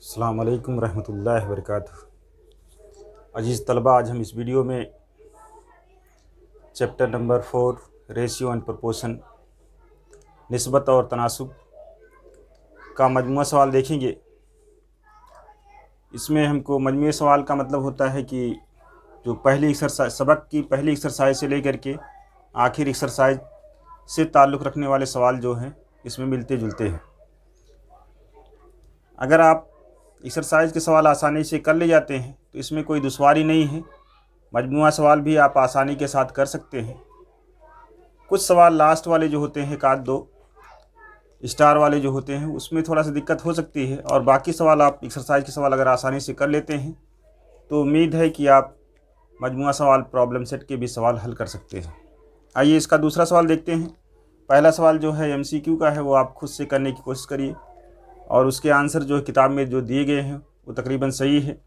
अस्सलाम वालेकुम रहमतुल्लाहि व बरकातुहू। अजीज़ तलबा, आज हम इस वीडियो में chapter number 4 ratio and proportion निस्बत और तनासुब का मजमूआ सवाल देखेंगे। इसमें हमको मजमूए सवाल का मतलब होता है कि जो पहली एक्सरसाइज सबक की पहली एक्सरसाइज से लेकर के आखिर एक्सरसाइज से ताल्लुक़ रखने वाले सवाल जो हैं इसमें मिलते जुलते हैं। अगर आप एक्सरसाइज के सवाल आसानी से कर ले जाते हैं तो इसमें कोई दुश्वारी नहीं है। मजमूआ सवाल भी आप आसानी के साथ कर सकते हैं। कुछ सवाल लास्ट वाले जो होते हैं, एक आध दो स्टार वाले जो होते हैं, उसमें थोड़ा सा दिक्कत हो सकती है, और बाकी सवाल आप एक्सरसाइज के सवाल अगर आसानी से कर लेते हैं तो उम्मीद है कि आप मजमूआ सवाल प्रॉब्लम सेट के भी सवाल हल कर सकते हैं। आइए इसका दूसरा सवाल देखते हैं। पहला सवाल जो है MCQ का है, वो आप खुद से करने की कोशिश करिए और उसके आंसर जो है किताब में जो दिए गए हैं वो तकरीबन सही है।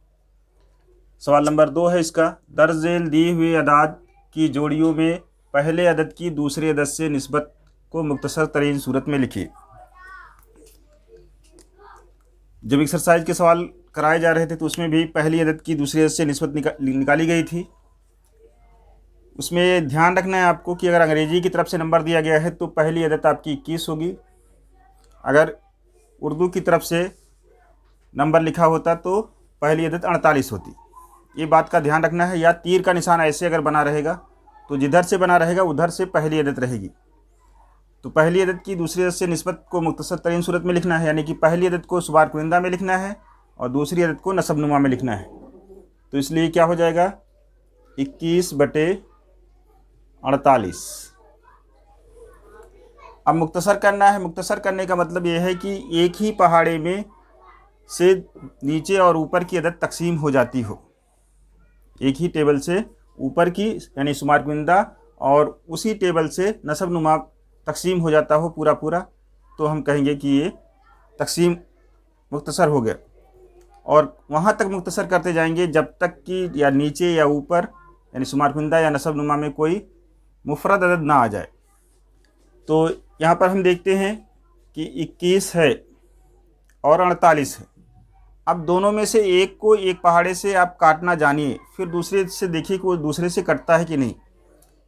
सवाल नंबर 2 है इसका, दर्ज झेल दी हुई अदाद की जोड़ियों में पहले अदद की दूसरे अदद से निस्बत को मुख्तसर तरीन सूरत में लिखिए। जब एक्सरसाइज के सवाल कराए जा रहे थे तो उसमें भी पहली अदद की दूसरी अदद से निस्बत निकाली गई थी। उसमें ध्यान रखना है आपको कि अगर अंग्रेजी की तरफ से नंबर दिया गया है तो पहली अदद आपकी 21 होगी। अगर उर्दू की तरफ से नंबर लिखा होता तो पहली अदद 48 होती। ये बात का ध्यान रखना है। या तीर का निशान ऐसे अगर बना रहेगा तो जिधर से बना रहेगा उधर से पहली अदद रहेगी। तो पहली अदद की दूसरी अदद से निस्बत को मुख्तसर तरीन सूरत में लिखना है, यानी कि पहली अदद को शुमार कुनिंदा में लिखना है और दूसरी अदद को नसब नुमा में लिखना है। तो इसलिए क्या हो जाएगा, 21/48। अब मुख्तसर करना है। मुख्तसर करने का मतलब यह है कि एक ही पहाड़े में से नीचे और ऊपर की अदद तकसीम हो जाती हो। एक ही टेबल से ऊपर की यानी शुमार कुनिंदा और उसी टेबल से नसब नुमा तकसीम हो जाता हो पूरा पूरा, तो हम कहेंगे कि ये तकसीम मुख्तसर हो गया। और वहाँ तक मुख्तसर करते जाएंगे जब तक कि या नीचे या ऊपर यानी शुमार कुनिंदा या नसब नुमा में कोई मुफरद अदद ना आ जाए। तो यहाँ पर हम देखते हैं कि 21 है और 48 है। अब दोनों में से एक को एक पहाड़े से आप काटना जानिए, फिर दूसरे से देखिए कि वो दूसरे से कटता है कि नहीं।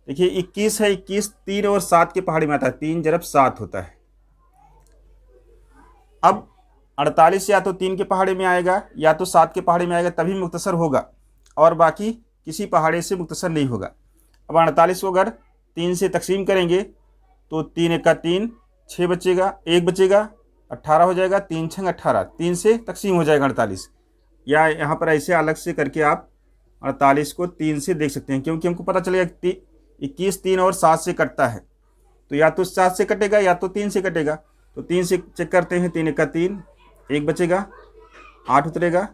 देखिए 21 है, 21 3 और 7 के पहाड़े में आता है, 3 × 7 होता है। अब 48 या तो 3 के पहाड़े में आएगा या तो 7 के पहाड़े में आएगा, तभी मुख्तसर होगा, और बाकी किसी पहाड़े से मुख्तसर नहीं होगा। अब 48 को अगर 3 से तकसीम करेंगे तो 3 × 1 = 3, 6 बचेगा, 1 बचेगा, 18 हो जाएगा, 3 × 6 = 18, 3 से तकसीम हो जाएगा 48। या यहाँ पर ऐसे अलग से करके आप 48 को 3 से देख सकते हैं, क्योंकि हमको पता चलेगा 21 3 और 7 से कटता है, तो या तो 7 से कटेगा या तो 3 से कटेगा। तो 3 से चेक करते हैं, 3 × 1 = 3, 1 बचेगा, 8 उतरेगा,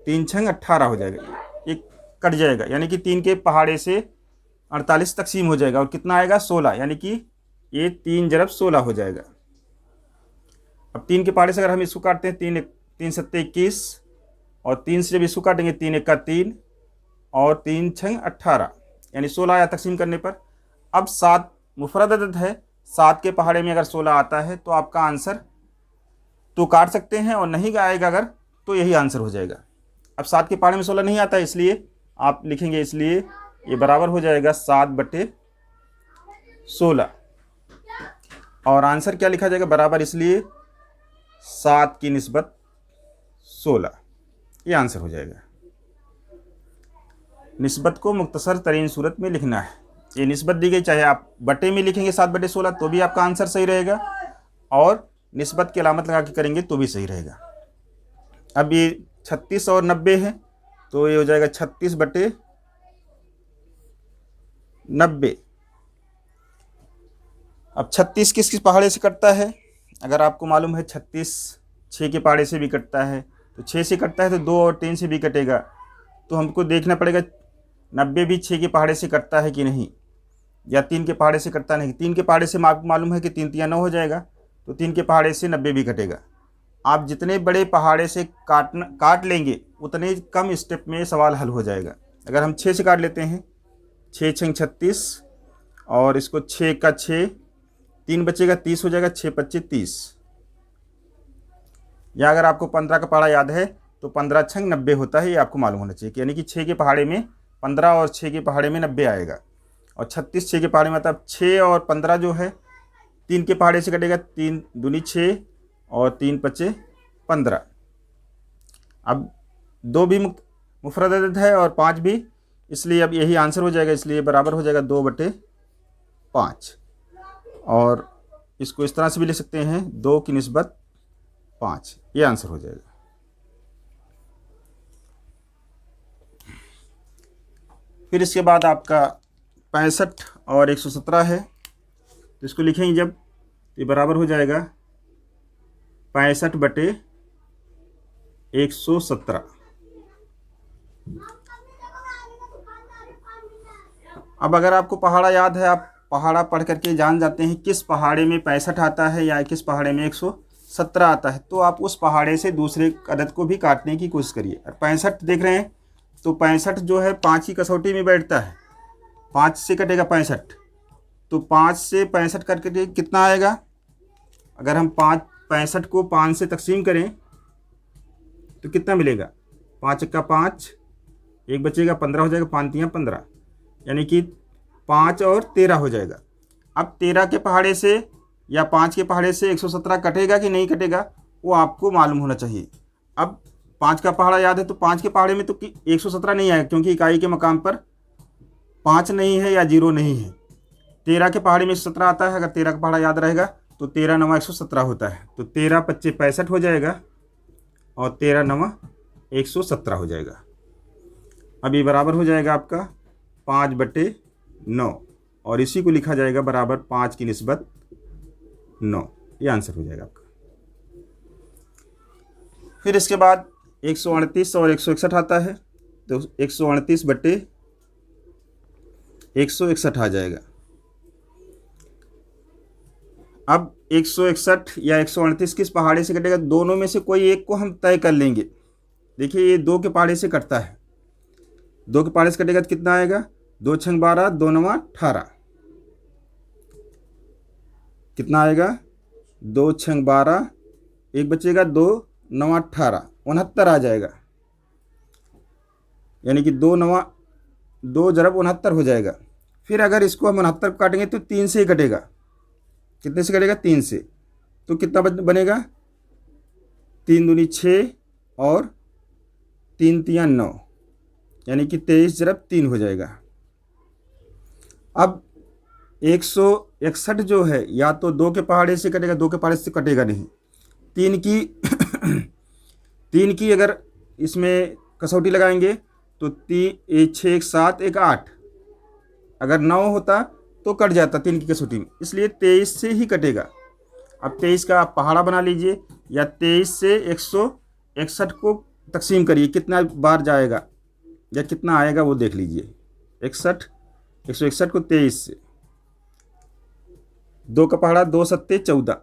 3 × 6 = 18 हो जाएगा, एक कट जाएगा, यानी कि 3 के पहाड़े से 48 तकसीम हो जाएगा। और कितना आएगा, 16, यानी कि ये 3 × 16 हो जाएगा। अब 3 के पहाड़े से अगर हम इसको काटते हैं, 3 × 7 = 21, और 3 से जब इसको काटेंगे 3 × 1 = 3 और 3 × 6 = 18, यानी 16 आया तकसीम करने पर। अब 7 मुफरद अदद है, 7 के पहाड़े में अगर 16 आता है तो आपका आंसर तो काट सकते हैं, और नहीं आएगा अगर तो यही आंसर हो जाएगा। अब 7 के पहाड़े में 16 नहीं आता है, इसलिए आप लिखेंगे, इसलिए ये बराबर हो जाएगा 7/16। और आंसर क्या लिखा जाएगा, बराबर, इसलिए 7 की निस्बत 16, ये आंसर हो जाएगा। निस्बत को मुख्तसर तरीन सूरत में लिखना है। ये निस्बत दी गई, चाहे आप बटे में लिखेंगे 7/16 तो भी आपका आंसर सही रहेगा, और निस्बत की अलामत लगा के करेंगे तो भी सही रहेगा। अब ये 36 और 90 है, तो ये हो जाएगा 36/90। अब 36 किस किस पहाड़े से कटता है, अगर आपको मालूम है 36 6 के पहाड़े से भी कटता है, तो 6 से कटता है तो 2 और 3 से भी कटेगा। तो हमको देखना पड़ेगा 90 भी 6 के पहाड़े से कटता है कि नहीं, या 3 के पहाड़े से कटता नहीं। 3 के पहाड़े से आपको मालूम है कि 3 × 3 = 9 हो जाएगा, तो 3 के पहाड़े से 90 भी कटेगा। आप जितने बड़े पहाड़े से काट लेंगे उतने कम स्टेप में सवाल हल हो जाएगा। अगर हम 6 से काट लेते हैं, 6 × 6 = 36, और इसको 6 का 6, 3 बचेगा, 30 हो जाएगा, 6 × 25 = 30। या अगर आपको 15 का पहाड़ा याद है तो 15 छंग 90 होता है, ये आपको मालूम होना चाहिए। यानी कि 6 के पहाड़े में 15 और 6 के पहाड़े में 90 आएगा। और 36 6 के पहाड़े में, मतलब 6 और 15 जो है 3 के पहाड़े से कटेगा, 3 दूनी 6 और 3 पचे 15। अब 2 भी मुफरद अदद है और 5 भी, इसलिए अब यही आंसर हो जाएगा, इसलिए बराबर हो जाएगा 2/5। और इसको इस तरह से भी लिख सकते हैं 2 की निस्बत 5, ये आंसर हो जाएगा। फिर इसके बाद आपका 65 और 117 है, तो इसको लिखेंगे जब, तो ये बराबर हो जाएगा 65/117। अब अगर आपको पहाड़ा याद है, आप पहाड़ा पढ़ करके जान जाते हैं किस पहाड़े में 65 आता है या किस पहाड़े में 117 आता है, तो आप उस पहाड़े से दूसरे अदद को भी काटने की कोशिश करिए। और 65 देख रहे हैं, तो 65 जो है 5 की कसौटी में बैठता है, 5 से कटेगा 65, तो 5 से 65 करके कितना आएगा? अगर हम 65 को 5 से तकसीम करें तो कितना मिलेगा? 5 का 5, एक बचेगा 15 हो जाएगा, 5 तियाँ 15, यानी कि 5 और 13 हो जाएगा। अब 13 के पहाड़े से या 5 के पहाड़े से 117 कटेगा कि नहीं कटेगा, वो आपको मालूम होना चाहिए। अब 5 का पहाड़ा याद है, तो 5 के पहाड़े में तो 117 नहीं आएगा, क्योंकि इकाई के मकाम पर 5 नहीं है या 0 नहीं है। 13 के पहाड़े में 117 आता है, अगर 13 का पहाड़ा याद रहेगा तो 13 9 117 होता है, तो 13 25 65 हो जाएगा और 13 9 117 हो जाएगा। अब ये बराबर हो जाएगा आपका 5/9, और इसी को लिखा जाएगा बराबर 5 की निस्बत 9, ये आंसर हो जाएगा आपका। फिर इसके बाद 138 और 161 आता है, तो 138/161 आ जाएगा। अब 161 या 138 किस पहाड़े से कटेगा? दोनों में से कोई एक को हम तय कर लेंगे। देखिए ये 2 के पहाड़े से कटता है, 2 के पहाड़े से कटेगा तो कितना आएगा? 2 छंग 12, 2 9 18, कितना आएगा? 2 छंग 12, एक बचेगा 2 9 18, 69 आ जाएगा, यानी कि 2 9 2 ज़रब 69 हो जाएगा। फिर अगर इसको हम 69 को काटेंगे तो 3 से ही कटेगा। कितने से कटेगा? 3 से, तो कितना बनेगा? 3 दूनी 6 और 3 तियाँ 9, यानी कि 23 ज़रब 3 हो जाएगा। अब 161 जो है, या तो 2 के पहाड़े से कटेगा, 2 के पहाड़े से कटेगा नहीं, 3 की 3 की अगर इसमें कसौटी लगाएंगे तो 3 6 1 7 1 8, अगर 9 होता तो कट जाता 3 की कसौटी में, इसलिए 23 से ही कटेगा। अब 23 का आप पहाड़ा बना लीजिए, या 23 से 161 को तकसीम करिए, कितना बार जाएगा या कितना आएगा वो देख लीजिए। 161 को 23 से, 2 का पहाड़ा 2 7 14,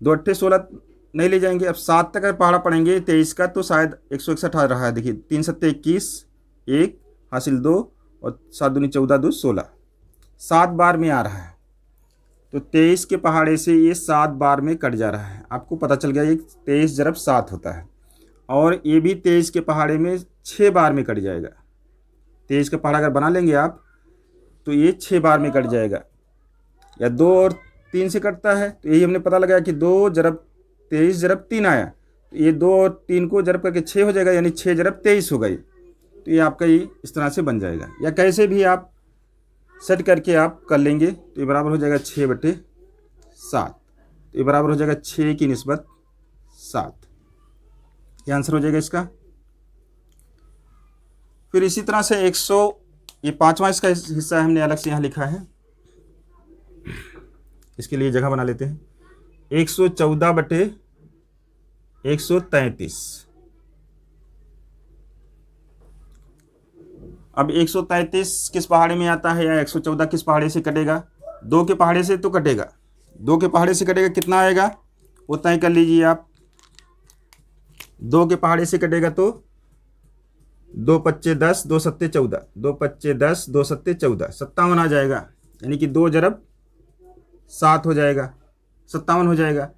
2 8 16 नहीं ले जाएंगे। अब 7 तक अगर पहाड़ा पढ़ेंगे 23 का तो शायद 161 आ रहा है। देखिए 3 7 21, 1 हासिल 2 और 7 दूनी 14 2 16, 7 बार में आ रहा है, तो 23 के पहाड़े से ये 7 बार में कट जा रहा है। आपको पता चल गया ये 23 ज़रब 7 होता है, और ये भी 23 के पहाड़े में 6 बार में कट जाएगा। 23 का पहाड़ा अगर बना लेंगे आप तो ये 6 बार में कट जाएगा, या 2 और 3 से कटता है, तो यही हमने पता लगाया कि 2 ज़रब 23 ज़रब 3 आया, तो ये 2 और 3 को ज़रब करके 6 हो जाएगा, यानी 6 ज़रब 23 हो गई। तो ये आपका ये इस तरह से बन जाएगा, या कैसे भी आप सेट करके आप कर लेंगे, तो ये बराबर हो जाएगा 6/7, तो ये बराबर हो जाएगा 6 की निस्बत 7, ये आंसर हो जाएगा इसका। फिर इसी तरह से 100, ये 5वां इसका हिस्सा हमने अलग से यहाँ लिखा है, इसके लिए जगह बना लेते हैं। 114/133। अब 133 किस पहाड़े में आता है, या 114 किस पहाड़े से कटेगा? 2 के पहाड़े से तो कटेगा, 2 के पहाड़े से कटेगा, कितना आएगा वो तय कर लीजिए आप। 2 के पहाड़े से कटेगा तो 2 25 10, 2 7 14, 2 25 10, 2 7 14, 57 आ जाएगा, यानी कि 2 ज़रब 7 हो जाएगा, 57 हो जाएगा।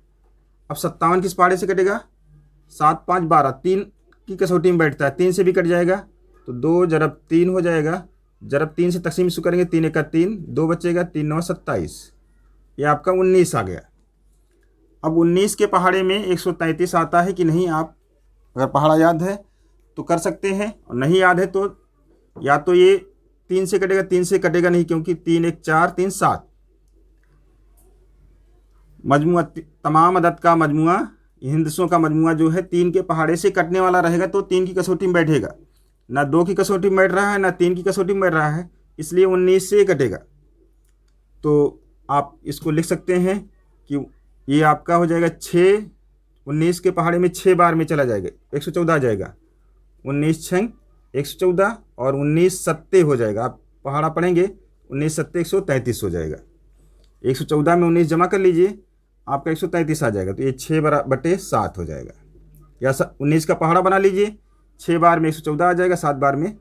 अब 57 किस पहाड़े से कटेगा? 7 5 12, 3 की कसौटी में बैठता है, 3 से भी कट जाएगा तो 2 जरब 3 हो जाएगा। जरब 3 से तकसीम शुरू करेंगे, 3 1 3, 2 बचेगा, 3 9 27, ये आपका 19 आ गया। अब 19 के पहाड़े में 133 आता है कि नहीं, आप अगर पहाड़ा याद है तो कर सकते हैं, और नहीं याद है तो या तो ये 3 से कटेगा, 3 से कटेगा नहीं क्योंकि 3 1 4 3 7, मजमुआ तमाम अदद का मजमुआ, हिंदसों का मजमुआ जो है 3 के पहाड़े से कटने वाला रहेगा तो 3 की कसौटी में बैठेगा, ना 2 की कसौटी में बैठ रहा है ना 3 की कसौटी में बैठ रहा है, इसलिए 19 से कटेगा। तो आप इसको लिख सकते हैं कि ये आपका हो जाएगा 6, 19 के पहाड़े में 6 बार में चला जाएगा, 114 आ जाएगा, 19 छंग 114 और 19 सत्ते हो जाएगा। आप पहाड़ा पढ़ेंगे 19 सत्ते 133 हो जाएगा, 114 में 19 जमा कर लीजिए, आपका 133 आ जाएगा, तो ये 6 बटे 7 हो जाएगा। या 19 का पहाड़ा बना लीजिए, 6 बार में 114 आ जाएगा, 7 बार में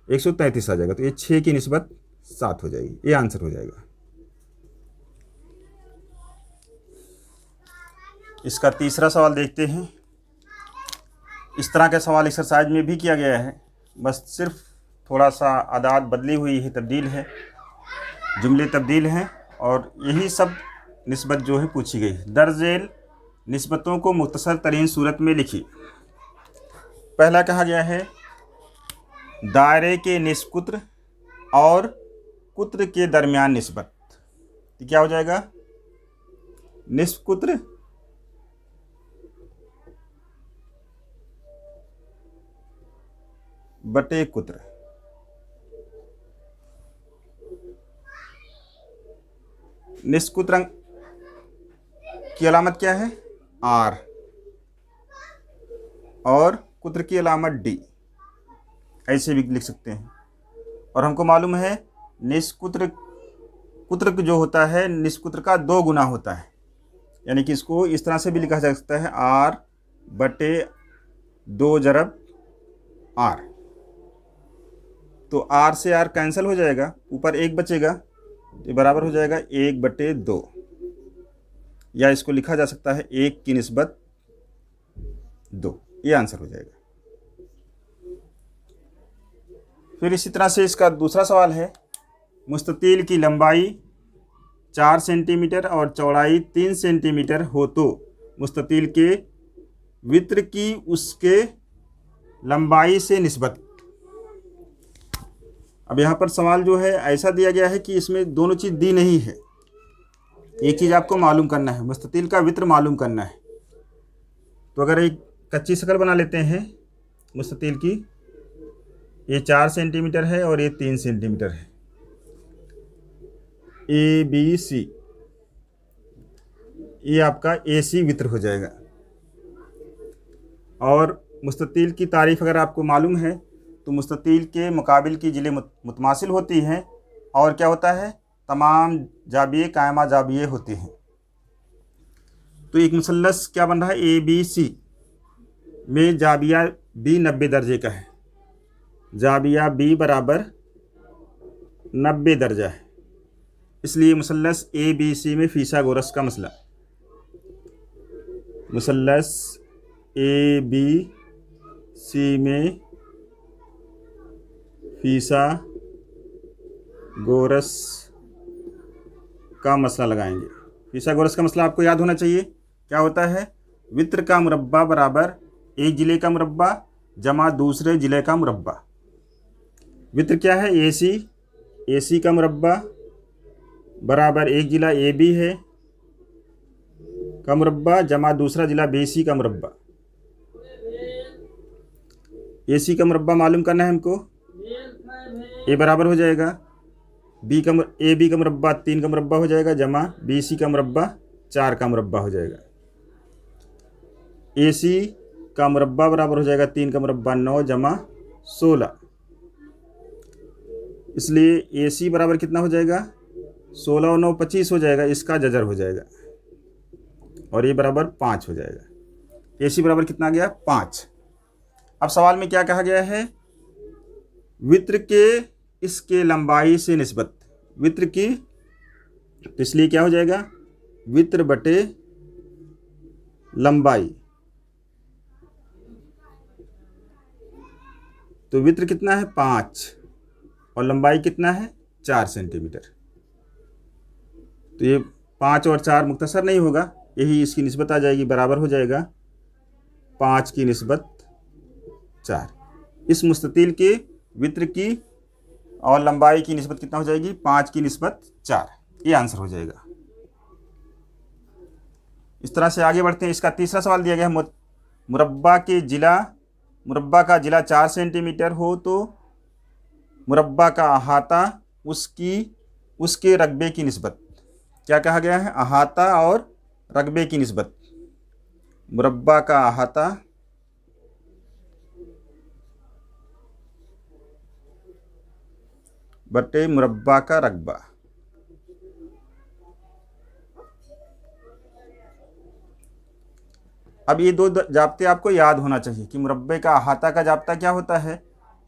133 आ जाएगा, तो ये 6 की निस्बत 7 हो जाएगी, ये आंसर हो जाएगा। इसका तीसरा सवाल देखते हैं। इस तरह का सवाल एक्सरसाइज में भी किया गया है, बस सिर्फ थोड़ा सा आदात बदली हुई है, तब्दील है, जुमले तब्दील हैं, और यही सब निस्बत जो है पूछी गई है। दर्जेल निस्बतों को मुख्तसर तरीन सूरत में लिखी। पहला कहा गया है दायरे के निस्फ कुत्र और कुत्र के दरमियान निस्बत, तो क्या हो जाएगा? निस्फ कुत्र बटे कुत्र। निस्फ कुत्र की अलामत क्या है? R, और कुत्र की अलामत D, ऐसे भी लिख सकते हैं। और हमको मालूम है निस्फ कुत्र जो होता है निस्फ कुत्र का 2 गुना होता है, यानी कि इसको इस तरह से भी लिखा जा सकता है R बटे 2 जरब R। तो R से R कैंसिल हो जाएगा, ऊपर 1 बचेगा, ये बराबर हो जाएगा 1 बटे 2, या इसको लिखा जा सकता है 1 की निस्बत 2, ये आंसर हो जाएगा। फिर इसी तरह से इसका दूसरा सवाल है मुस्ततील की लंबाई 4 सेंटीमीटर और चौड़ाई 3 सेंटीमीटर हो तो मुस्ततील के वित्र की उसके लंबाई से निस्बत। अब यहाँ पर सवाल जो है ऐसा दिया गया है कि इसमें दोनों चीज़ दी नहीं है, एक चीज़ आपको मालूम करना है, मुस्ततील का वित्र मालूम करना है। तो अगर एक कच्ची शक्ल बना लेते हैं मुस्ततील की, ये 4 सेंटीमीटर है और ये 3 सेंटीमीटर है, ABC, ये आपका AC वित्र हो जाएगा। और मुस्ततील की तारीफ़ अगर आपको मालूम है तो मुस्ततील के मुकाबिल की जिले मुतमासिल होती हैं, और क्या होता है? तमाम जाबिये कायमा जाबिये होते हैं। तो एक मुसल्लस क्या बन रहा है? ABC में जाबिया B 90 दर्जे का है, जाबिया B बराबर 90 दर्जा है, इसलिए मुसल्लस ABC में फीसागोरस का मसला, मुसल्लस ABC में फीसागोरस का मसला लगाएंगे। फीसागोरस का मसला आपको याद होना चाहिए, क्या होता है? वित्र का मुरब्बा बराबर एक जिले का मुरब्बा जमा दूसरे जिले का मुरब्बा। वित्र क्या है? AC का मुरब्बा बराबर एक जिला AB है का मुरब्बा जमा दूसरा जिला BC का मुरब्बा। AC का मुरब्बा मालूम करना है हमको, A बराबर हो जाएगा AB का मुरब्बा 3 का मुरब्बा हो जाएगा जमा BC का मुरब्बा 4 का मुरब्बा हो जाएगा। AC का मुरब्बा बराबर हो जाएगा 3 का मुरब्बा 9 जमा 16, इसलिए AC बराबर कितना हो जाएगा? 16 और 9 25 हो जाएगा, इसका जजर हो जाएगा, और ये बराबर 5 हो जाएगा। AC बराबर कितना आ गया? 5। अब सवाल में क्या कहा गया है? वित्र के इसके लंबाई से निस्बत, वित्र की, तो इसलिए क्या हो जाएगा? वित्र बटे लंबाई, तो वित्र कितना है 5 और लंबाई कितना है 4 सेंटीमीटर। तो ये 5 और 4 मुख्तसर नहीं होगा, यही इसकी निस्बत आ जाएगी, बराबर हो जाएगा 5 की निस्बत 4। इस मुस्ततील के वित्र की और लंबाई की निस्बत कितना हो जाएगी 5 की निस्बत 4। ये आंसर हो जाएगा। इस तरह से आगे बढ़ते हैं। इसका तीसरा सवाल दिया गया है, मुरब्बा का जिला 4 सेंटीमीटर हो तो मुरब्बा का अहाता उसके रकबे की निस्बत। क्या कहा गया है, अहाता और रकबे की निस्बत। मुरब्बा का अहाता बटे मुरब्बा का रकबा। अब ये दो जाब्ते आपको याद होना चाहिए कि मुरब्बे का अहाता का जाब्ता क्या होता है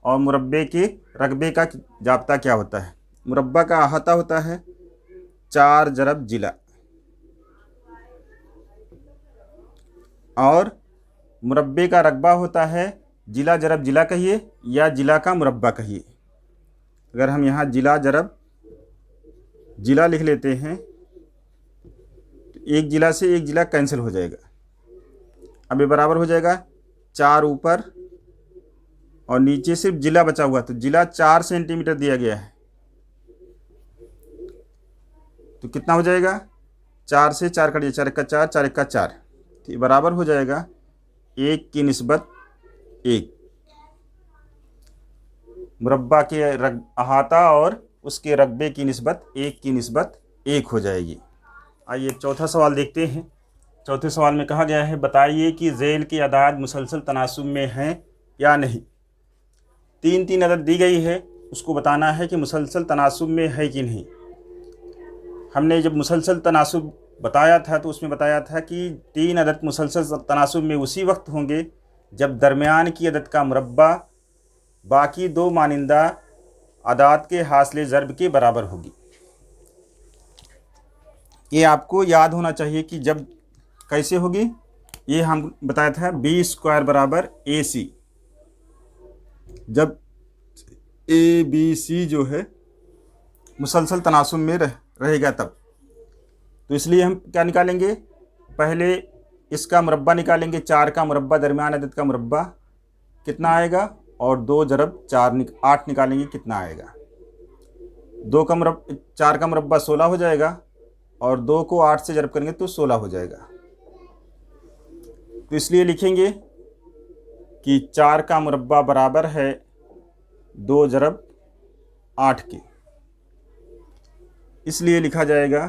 और मुरब्बे के रकबे का जाब्ता क्या होता है। मुरब्बा का अहाता होता है 4 ज़रब जिला और मुरब्बे का रकबा होता है जिला ज़रब जिला कहिए या जिला का मुरब्बा कहिए। अगर हम यहाँ जिला ज़रब जिला लिख लेते हैं तो एक जिला से एक जिला कैंसिल हो जाएगा। अब ये बराबर हो जाएगा 4 ऊपर और नीचे सिर्फ जिला बचा हुआ, तो जिला 4 सेंटीमीटर दिया गया है, तो कितना हो जाएगा 4 से 4 कटिए, 4 का 4, 4 का 4, तो ये बराबर हो जाएगा 1 की निस्बत 1। मुरब्बा के अहाता और उसके रकबे की निस्बत 1 की निस्बत 1 हो जाएगी। आइए चौथा सवाल देखते हैं। चौथे सवाल में कहा गया है, बताइए कि ज़ैल की अदाद मुसलसल तनासुब में हैं या नहीं। 3 अदद दी गई है, उसको बताना है कि मुसलसल तनासुब में है कि नहीं। हमने जब मुसलसल तनासुब बताया था तो उसमें बताया था कि 3 अदद मुसलसल तनासुब में उसी वक्त होंगे जब दरमियान की अदद का मुरब्बा बाकी 2 मानिंदा अदाद के हासिल ज़रब के बराबर होगी। ये आपको याद होना चाहिए कि जब कैसे होगी। ये हम बताया था B² बराबर AC, जब ABC जो है मुसलसल तनासुब में रहेगा तब। तो इसलिए हम क्या निकालेंगे, पहले इसका मुरब्बा निकालेंगे, 4 का मुरब्बा दरमियान अदद का मुरब्बा कितना आएगा और 2 ज़रब 4 8 निकालेंगे, कितना आएगा 4 का मुरब्बा 16 हो जाएगा और 2 को 8 से ज़रब करेंगे तो 16 हो जाएगा। तो इसलिए लिखेंगे कि 4 का मुरब्बा बराबर है 2 ज़रब 8 के। इसलिए लिखा जाएगा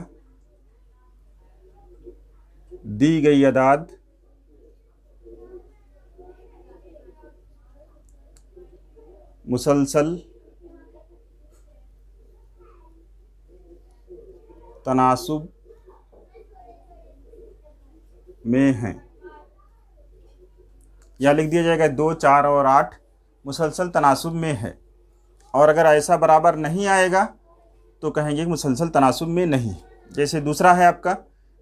दी गई अदाद मुसलसल तनासुब में हैं, या लिख दिया जाएगा 2, 4 और 8 मुसलसल तनासुब में है। और अगर ऐसा बराबर नहीं आएगा तो कहेंगे कि मुसलसल तनासुब में नहीं। जैसे दूसरा है आपका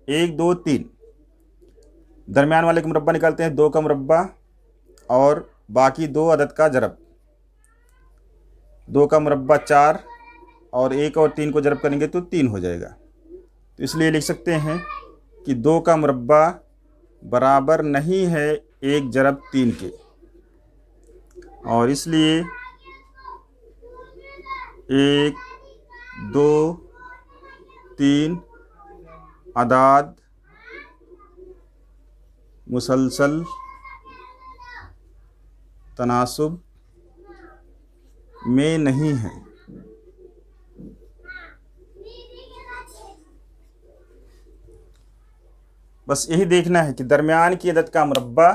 1, 2, 3, दरमियान वाले का मुरब्बा निकालते हैं, 2 का मुरब्बा और बाकी 2 अदद का ज़रब, 2 का मुरब्बा 4 और 1 और 3 को ज़रब करेंगे तो 3 हो जाएगा। तो इसलिए लिख सकते हैं कि 2 का मुरब्बा बराबर नहीं है 1 ज़रब 3 के, और इसलिए 1, 2, 3 अदाद मुसलसल तनासुब में नहीं है। बस यही देखना है कि दरमियान की अदद का मुरब्बा,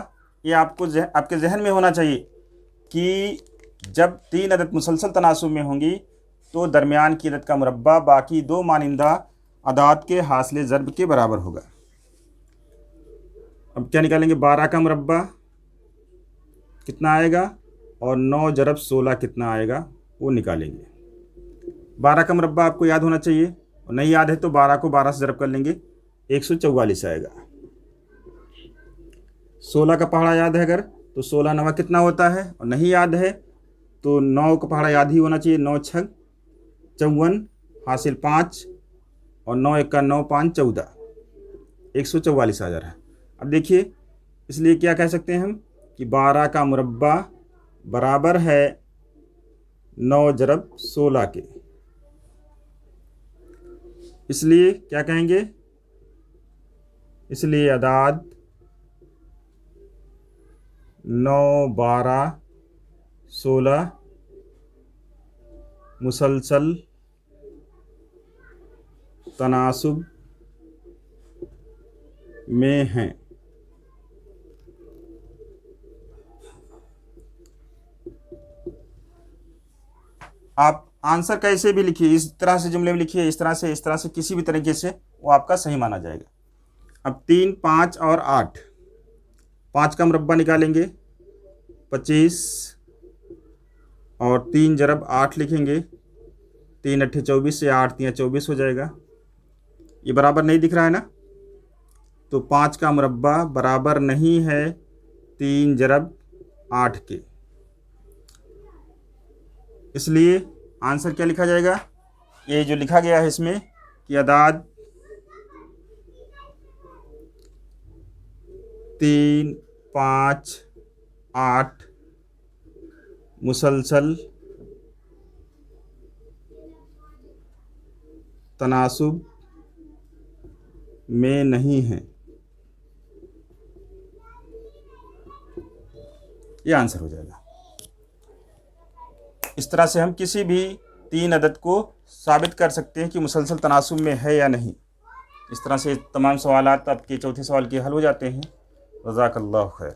ये आपके जहन में होना चाहिए कि जब 3 अदद मुसलसल तनासुब में होंगी तो दरमियान की अदद का मुरब्बा बाकी 2 मानिंदा अदाद के हासिल ज़रब के बराबर होगा। अब क्या निकालेंगे, 12 का मुरब्बा कितना आएगा और 9 ज़रब 16 कितना आएगा वो निकालेंगे। 12 का मुरब्बा आपको याद होना चाहिए, और नहीं याद है तो 12 को 12 से ज़रब कर लेंगे, 144 आएगा। 16 का पहाड़ा याद है अगर, तो 16 नवा कितना होता है, और नहीं याद है तो 9 का पहाड़ा याद ही होना चाहिए। 9 छग 54 हासिल 5 और 9 1 का 9 5 14, 144 आ जा रहा है। अब देखिए, इसलिए क्या कह सकते हैं हम कि 12 का मुरब्बा बराबर है 9 ज़रब 16 के। इसलिए क्या कहेंगे, इसलिए अदाद 9 12 16 मुसलसल तनासुब में हैं। आप आंसर कैसे भी लिखिए, इस तरह से जुमले में लिखिए, इस तरह से किसी भी तरीके से वो आपका सही माना जाएगा। अब 3 5 और 8, 5 का मुरब्बा निकालेंगे 25 और 3 ज़रब 8 लिखेंगे, 3 अट्ठे 24 से 8 3 24 हो जाएगा। ये बराबर नहीं दिख रहा है ना, तो 5 का मुरब्बा बराबर नहीं है 3 ज़रब 8 के। इसलिए आंसर क्या लिखा जाएगा, ये जो लिखा गया है इसमें कि अदाद 3 5 8 मुसलसल तनासुब में नहीं है। ये आंसर हो जाएगा। इस तरह से हम किसी भी 3 अदद को साबित कर सकते हैं कि मुसलसल तनासुब में है या नहीं। इस तरह से तमाम सवालात आपके चौथे सवाल के हल हो जाते हैं। जज़ाकल्लाहु खैर।